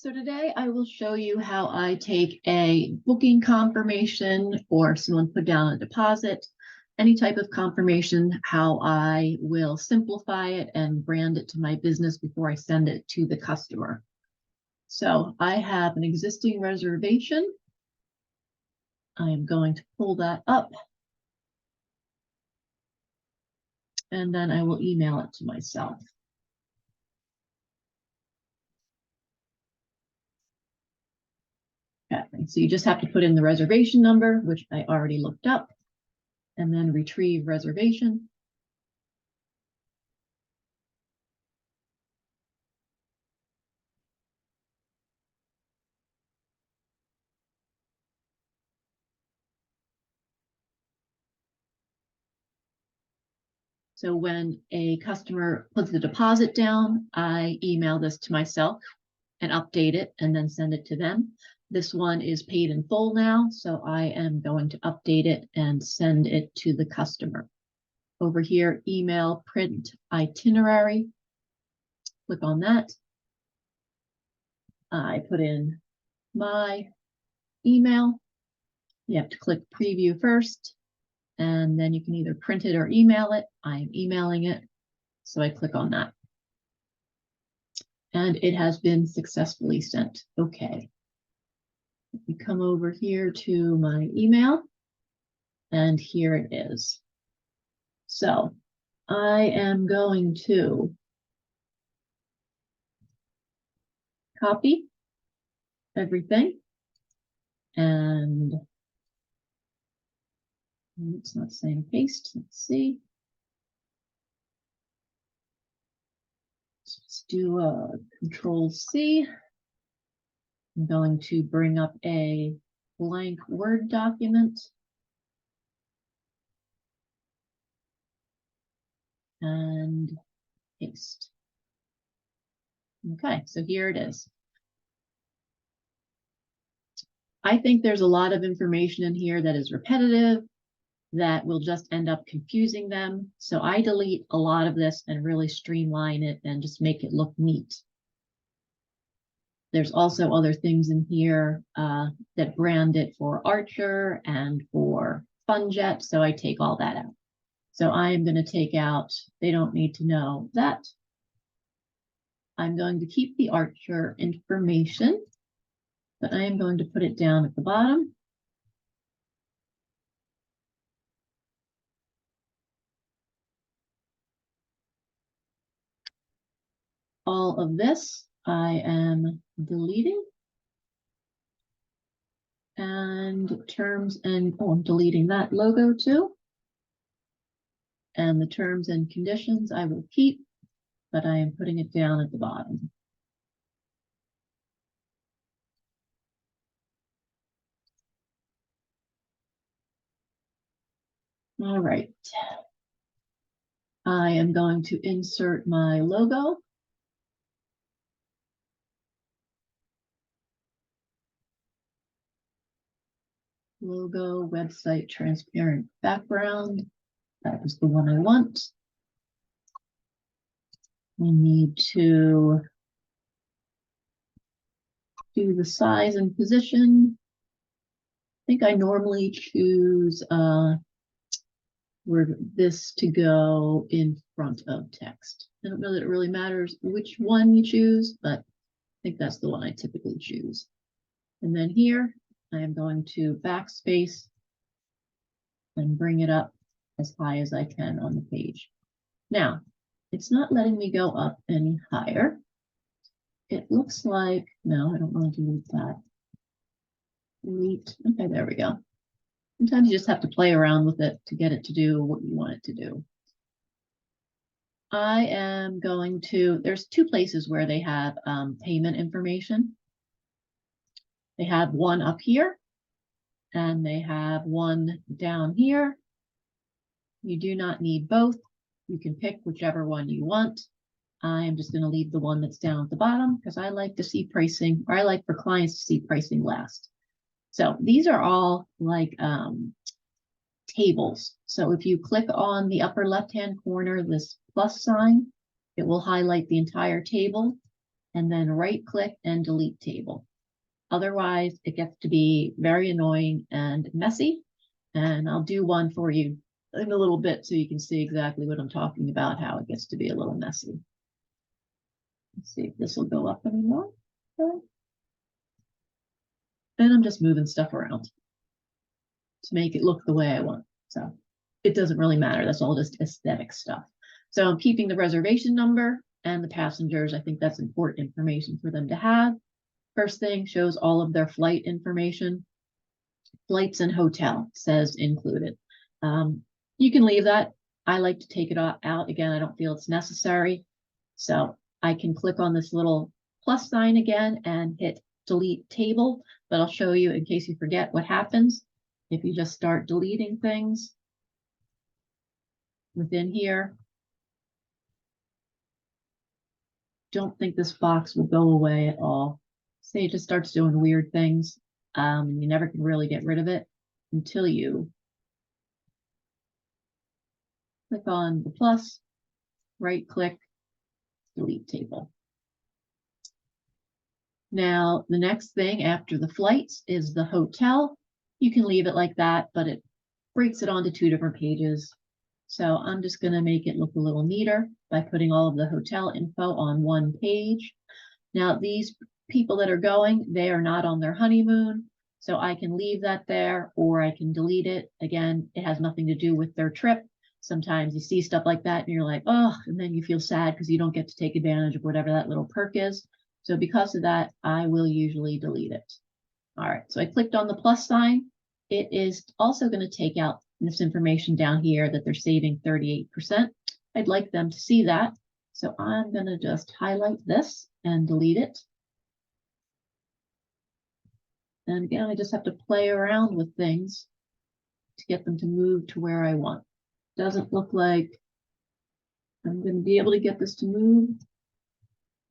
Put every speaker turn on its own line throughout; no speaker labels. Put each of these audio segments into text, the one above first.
So today I will show you how I take a booking confirmation or someone put down a deposit, any type of confirmation, how I will simplify it and brand it to my business before I send it to the customer. So I have an existing reservation. I am going to pull that up and then I will email it to myself. Okay, so you just have to put in the reservation number, which I already looked up, and then retrieve reservation. So when a customer puts the deposit down, I email this to myself and update it and then send it to them. This one is paid in full now, so I am going to update it and send it to the customer. Over here, email print itinerary. Click on that. I put in my email. You have to click preview first, and then you can either print it or email it. I'm emailing it, so I click on that. And it has been successfully sent. Okay. Let me come over here to my email, and here it is. So I am going to copy everything, and it's not saying paste. Let's see. Let's do a Control-C. I'm going to bring up a blank Word document. And paste. Okay, so here it is. I think there's a lot of information in here that is repetitive, that will just end up confusing them. So I delete a lot of this and really streamline it and just make it look neat. There's also other things in here that brand it for Archer and for Funjet, so I take all that out. So I am going to take out, they don't need to know that. I'm going to keep the Archer information, but I am going to put it down at the bottom. All of this I am deleting. And terms and, oh, I'm deleting that logo too. And the terms and conditions I will keep, but I am putting it down at the bottom. All right. I am going to insert my logo. Logo, website, transparent background. That was the one I want. We need to do the size and position. I think I normally choose where this to go in front of text. I don't know that it really matters which one you choose, but I think that's the one I typically choose. And then here, I am going to backspace and bring it up as high as I can on the page. Now, it's not letting me go up any higher. It looks like, no, I don't want to delete that. Delete, okay, there we go. Sometimes you just have to play around with it to get it to do what you want it to do. I am going to, there's two places where they have payment information. They have one up here and they have one down here. You do not need both. You can pick whichever one you want. I'm just going to leave the one that's down at the bottom because I like to see pricing, or I like for clients to see pricing last. So these are all like tables. So if you click on the upper left-hand corner, this plus sign, it will highlight the entire table. and then right click and delete table. Otherwise, it gets to be very annoying and messy. And I'll do one for you in a little bit so you can see exactly what I'm talking about, how it gets to be a little messy. Let's see if this will go up anymore. And I'm just moving stuff around to make it look the way I want. So it doesn't really matter. That's all just aesthetic stuff. So I'm keeping the reservation number and the passengers. I think that's important information for them to have. First thing shows all of their flight information. Flights and hotel says included. You can leave that. I like to take it out. Again, I don't feel it's necessary. So I can click on this little plus sign again and hit delete table, but I'll show you in case you forget what happens if you just start deleting things within here. Don't think this box will go away at all. Say it just starts doing weird things. You never can really get rid of it until you click on the plus, right click, delete table. Now, the next thing after the flights is the hotel. You can leave it like that, but it breaks it onto two different pages. So I'm just going to make it look a little neater by putting all of the hotel info on one page. Now, these people that are going, they are not on their honeymoon. So I can leave that there or I can delete it. Again, it has nothing to do with their trip. Sometimes you see stuff like that and you're like, oh, and then you feel sad because you don't get to take advantage of whatever that little perk is. So because of that, I will usually delete it. All right, so I clicked on the plus sign. It is also going to take out this information down here that they're saving 38%. I'd like them to see that. So I'm going to just highlight this and delete it. And again, I just have to play around with things to get them to move to where I want. Doesn't look like I'm going to be able to get this to move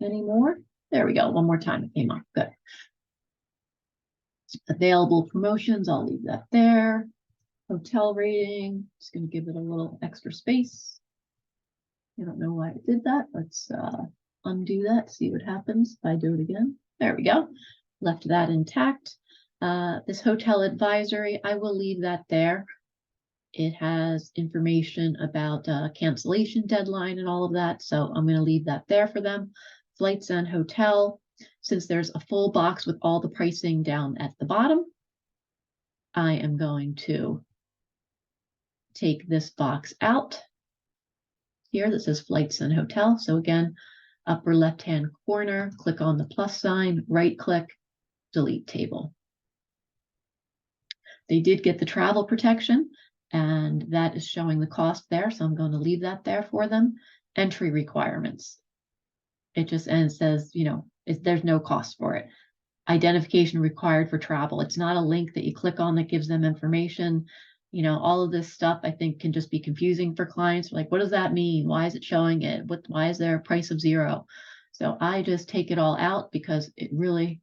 anymore. There we go. One more time. It came up. Good. Available promotions. I'll leave that there. Hotel rating. Just going to give it a little extra space. I don't know why it did that. Let's undo that. See what happens if I do it again. There we go. Left that intact. This hotel advisory, I will leave that there. It has information about cancellation deadline and all of that. So I'm going to leave that there for them. Flights and hotel. Since there's a full box with all the pricing down at the bottom, I am going to take this box out here that says flights and hotel. So again, upper left-hand corner, click on the plus sign, right click, delete table. They did get the travel protection, and that is showing the cost there. So I'm going to leave that there for them. Entry requirements. It just and it says, you know, there's no cost for it. Identification required for travel. It's not a link that you click on that gives them information. You know, all of this stuff I think can just be confusing for clients. Like, what does that mean? Why is it showing it? Why is there a price of 0? So I just take it all out because it really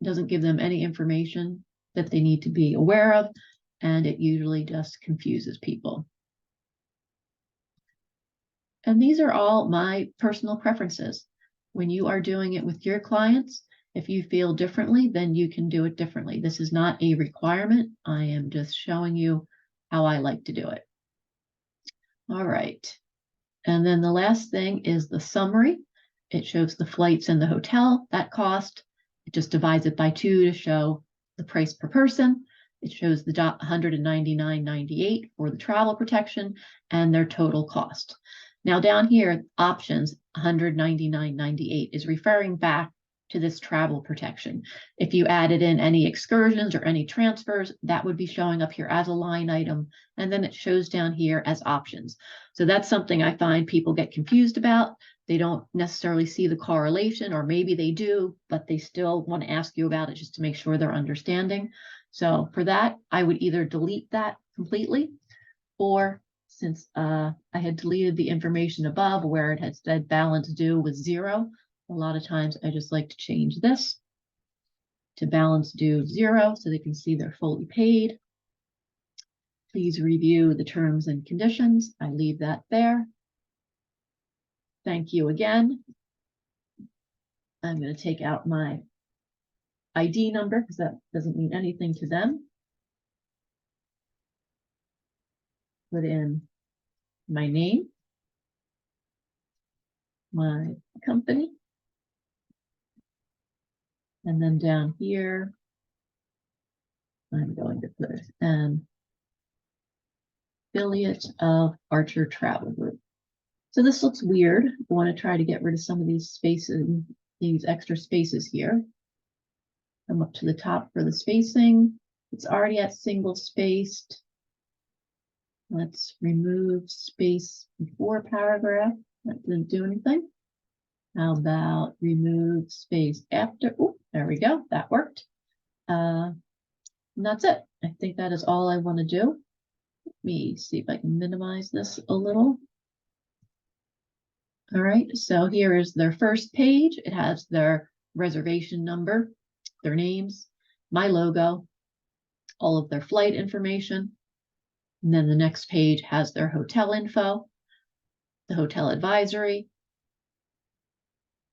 doesn't give them any information that they need to be aware of. And it usually just confuses people. And these are all my personal preferences. When you are doing it with your clients, if you feel differently, then you can do it differently. This is not a requirement. I am just showing you how I like to do it. All right. And then the last thing is the summary. It shows the flights and the hotel, that cost. It just divides it by 2 to show the price per person. It shows the $199.98 for the travel protection and their total cost. Now down here, options, $199.98 is referring back to this travel protection. If you added in any excursions or any transfers, that would be showing up here as a line item, and then it shows down here as options. So that's something I find people get confused about. They don't necessarily see the correlation, or maybe they do, but they still want to ask you about it just to make sure they're understanding. So for that, I would either delete that completely, or since I had deleted the information above where it had said balance due was 0, a lot of times I just like to change this to balance due 0 so they can see they're fully paid. Please review the terms and conditions. I leave that there. Thank you again. I'm going to take out my ID number because that doesn't mean anything to them. Put in my name, my company, and then down here, I'm going to put an affiliate of Archer Travel Group. So this looks weird. I want to try to get rid of some of these spaces, these extra spaces here. Come up to the top for the spacing. It's already at single spaced. Let's remove space before paragraph. That didn't do anything. How about remove space after? Oh, there we go. That worked. And that's it. I think that is all I want to do. Let me see if I can minimize this a little. All right, so here is their first page. It has their reservation number, their names, my logo, all of their flight information. And then the next page has their hotel info, the hotel advisory.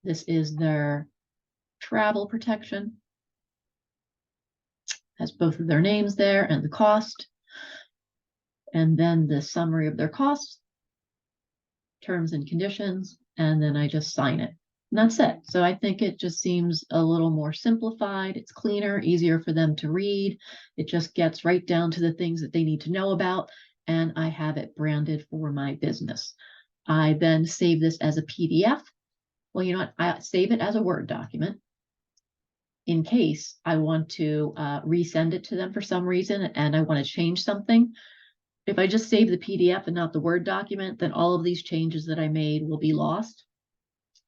This is their travel protection. Has both of their names there and the cost. And then the summary of their costs, terms and conditions, and then I just sign it. And that's it. So I think it just seems a little more simplified. It's cleaner, easier for them to read. It just gets right down to the things that they need to know about. And I have it branded for my business. I then save this as a PDF. Well, you know what? I save it as a Word document in case I want to resend it to them for some reason and I want to change something. If I just save the PDF and not the Word document, then all of these changes that I made will be lost.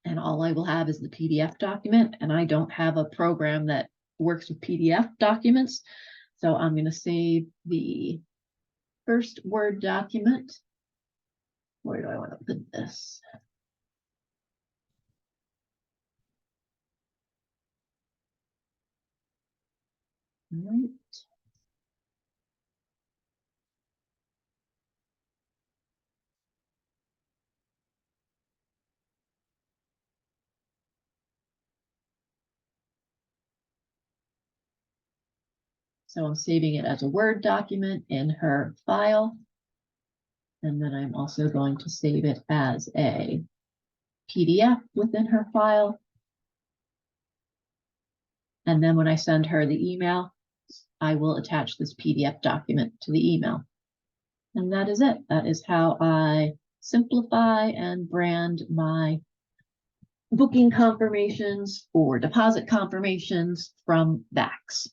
And all I will have is the PDF document. And I don't have a program that works with PDF documents. So I'm going to save the first Word document. Where do I want to put this? All right. So I'm saving it as a Word document in her file. And then I'm also going to save it as a PDF within her file. And then when I send her the email, I will attach this PDF document to the email. And that is it. That is how I simplify and brand my booking confirmations or deposit confirmations from VAX.